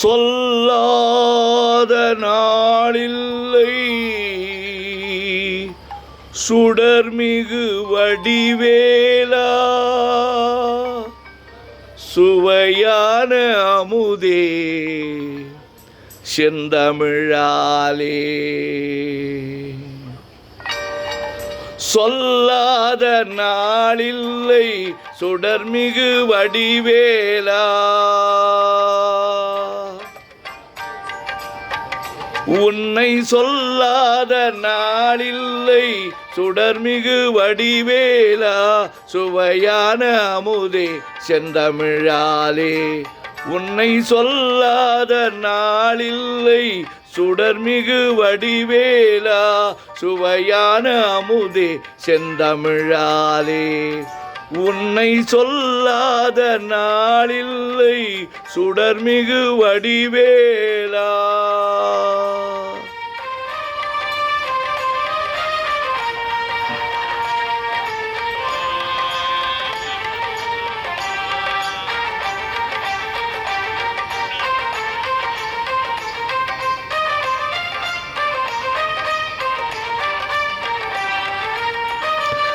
சொல்லாத நாளில்லை சுடர்மிகு வடிவேலா, சுவையான அமுதே செந்தமிழாலே. சொல்லாத நாளில்லை சுடர்மிகு வடிவேலா, உன்னை சொல்லாத நாளில்லை சுடர்மிகு வடிவேலா, சுவையான அமுதே செந்தமிழாலே. உன்னை சொல்லாத நாளில்லை சுடர்மிகு வடிவேலா, சுவையான அமுதே செந்தமிழாலே. உன்னை சொல்லாத நாளில்லை சுடர்மிகு வடிவேலா.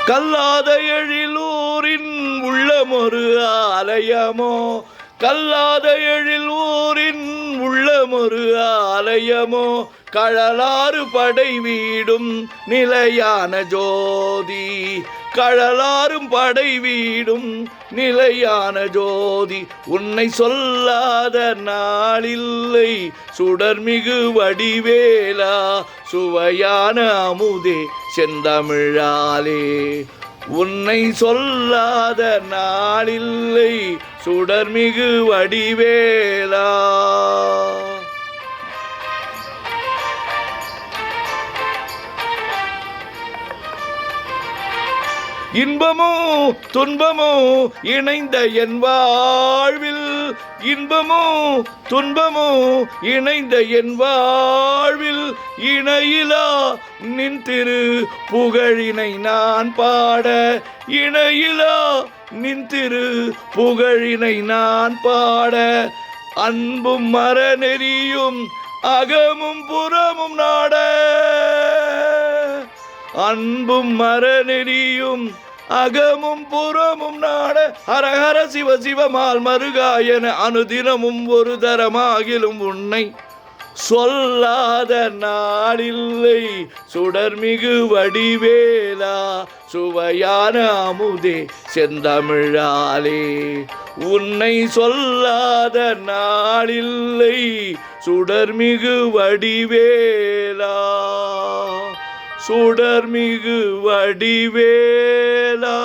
கல்லாத எழிலூரின் உள்ளமொரு ஆலயமோ, கல்லாத எழிலூரின் உள்ளமொரு ஆலயமோ, கழலாறு படை வீடும் நிலையான ஜோதி, கழலாறும் படை வீடும் நிலையான ஜோதி. உன்னை சொல்லாத நாளில்லை சுடர்மிகு வடிவேலா, சுவையான அமுதே செந்தமிழாலே. உன்னை சொல்லாத நாளில்லை சுடர்மிகு வடிவேலா. இன்பமோ துன்பமோ இணைந்த என் வாழ்வில், இன்பமோ துன்பமோ இணைந்த என் வாழ்வில், இணையிலா நின் திரு புகழினை நான் பாட, இணையிலா நின் திரு புகழினை நான் பாட. அன்பும் மரநெறியும் அகமும் புறமும் நாட, அன்பும் மரநெறியும் அகமும் புறமும் நாட. ஹரஹர சிவ சிவமால் மருகாயன அனுதினமும் ஒரு தரமாகிலும் உன்னை சொல்லாத நாளில்லை சுடர்மிகு வடிவேலா, சுவையான அமுதே செந்தமிழாலே. உன்னை சொல்லாத நாளில்லை சுடர்மிகு வடிவேலா, சுடர்மிகு வடிவேலா.